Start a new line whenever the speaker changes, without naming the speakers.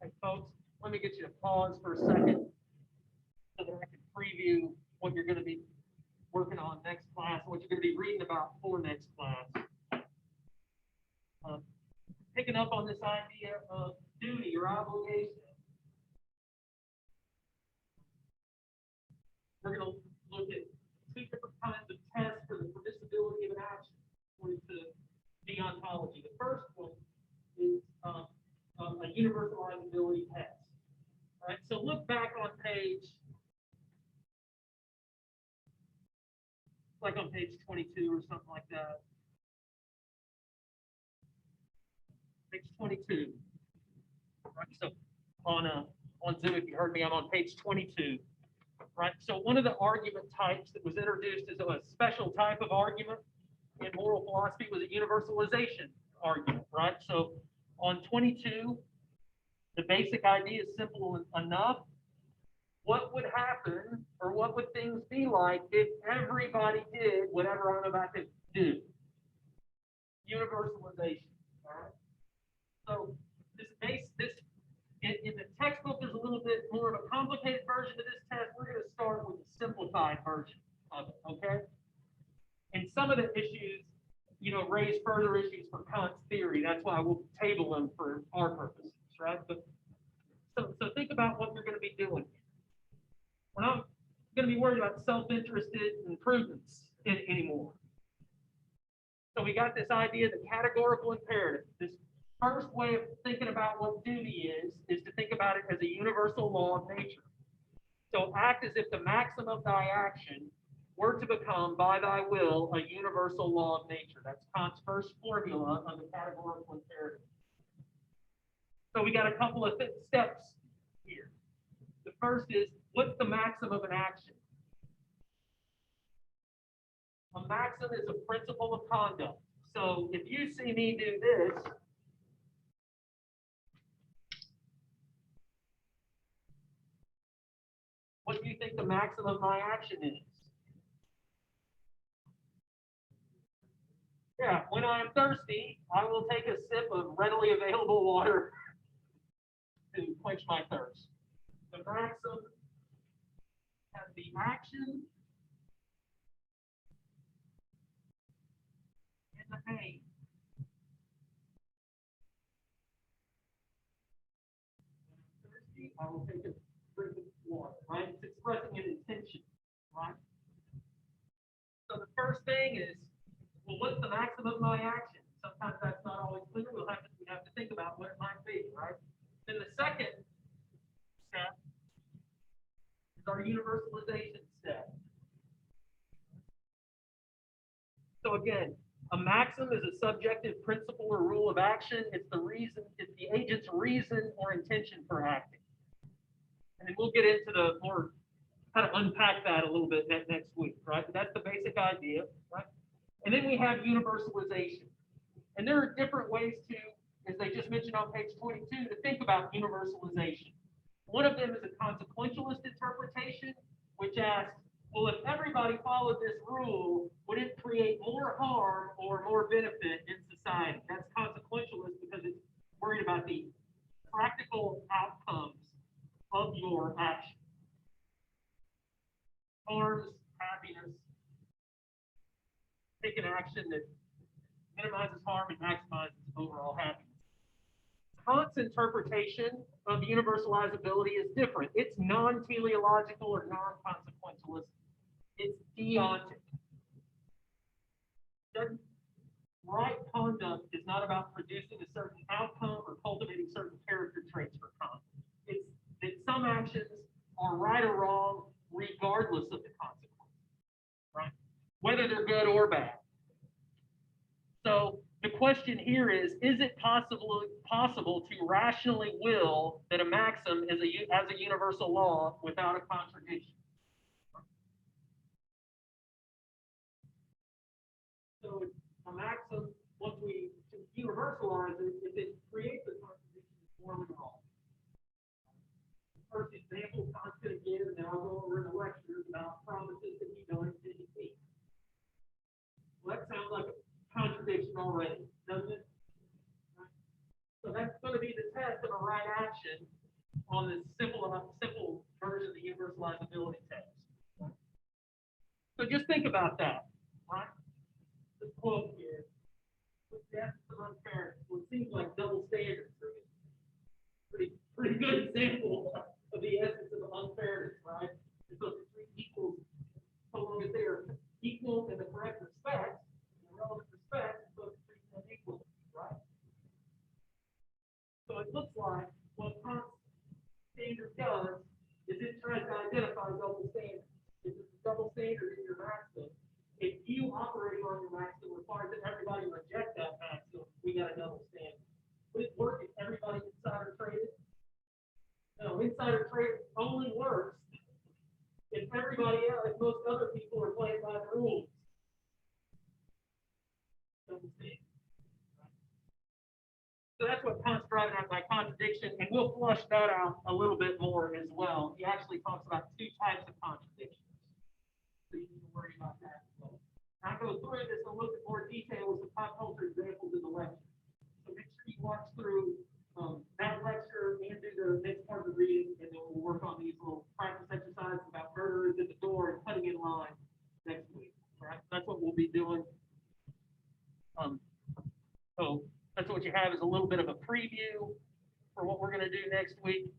Hey, folks, let me get you to pause for a second so that I can preview what you're going to be working on next class, what you're going to be reading about for next class. Picking up on this idea of duty or obligation, we're going to look at two different kinds of tests for the permissibility of an action according to deontology. The first one is a universalizability test. All right, so look back on page, like on page 22 or something like that. Page 22. Right, so on Zoom, if you heard me, I'm on page 22. Right, so one of the argument types that was introduced as a special type of argument in moral philosophy was a universalization argument. Right, so on 22, the basic idea is simple enough. What would happen, or what would things be like if everybody did whatever I'm about to do? Universalization. All right. So in the textbook, there's a little bit more of a complicated version of this test. We're going to start with the simplified version of it. Okay. And some of the issues, raise further issues for Kant's theory. That's why we'll table them for our purposes, right? But so think about what you're going to be doing. We're not going to be worried about self-interested improvements anymore. So we got this idea, the categorical imperative. This first way of thinking about what duty is to think about it as a universal law of nature. So act as if the maxim of thy action were to become by thy will a universal law of nature. That's Kant's first formula of the categorical imperative. So we got a couple of steps here. The first is, what's the maxim of an action? A maxim is a principle of conduct. So if you see me do this, what do you think the maxim of my action is? Yeah, when I am thirsty, I will take a sip of readily available water to quench my thirst. The maxim has the action and the aim. When I'm thirsty, I will take a drink of water, right? It's expressing an intention, right? So the first thing is, well, what's the maxim of my action? Sometimes that's not always clear. We have to think about what it might be, right? Then the second step is our universalization step. So again, a maxim is a subjective principle or rule of action. It's the agent's reason or intention for acting. And then we'll get into the more, how to unpack that a little bit next week, right? But that's the basic idea, right? And then we have universalization. And there are different ways to, as they just mentioned on page 22, to think about universalization. One of them is a consequentialist interpretation, which asks, well, if everybody followed this rule, would it create more harm or more benefit in society? That's consequentialist because it's worried about the practical outcomes of your action. Harms, happiness, take an action that minimizes harm and maximizes overall happiness. Kant's interpretation of universalizability is different. It's non-teleological or non-consequentialist. It's deontic. Right conduct is not about producing a certain outcome or cultivating certain character traits for Kant. It's that some actions are right or wrong regardless of the consequence, right? Whether they're good or bad. So the question here is it possible to rationally will that a maxim is as a universal law without a contradiction? So a maxim, once we universalize it, if it creates a contradiction, it's morally wrong. First example Kant's going to give, and then I'll go over in the lectures about promises that he don't intend to keep. Well, that sounds like a contradiction already, doesn't it? Right. So that's going to be the test of a right action simple version of the universalizability test. So just think about that, right? This quote here, with the essence of unfairness, well, it seems like double standards are a pretty good example of the essence of unfairness, right? And so if three equals, so long as they are equal in the correct respect, in the relevant respect, so treat them equally, right? So it looks like what Kant's standard does is it tries to identify double standards. If it's a double standard in your maxim, if you operating on your maxim requires that everybody reject that maxim, we got a double standard. Would it work if everybody insider traded? No, insider trading only works if everybody else, if most other people are playing by the rules. Double standard. So that's what Kant's driving at by contradiction, and we'll flush that out a little bit more as well. He actually talks about two types of contradictions. So you need to worry about that as well. I'll go through this in a little bit more detail with some pop culture examples in the lecture. So make sure you watch through that lecture and do the next part of the reading, and then we'll work on these little practice exercises about murderers at the door and cutting in line next week. Right? That's what we'll be doing. So that's what you have is a little bit of a preview for what we're going to do next week.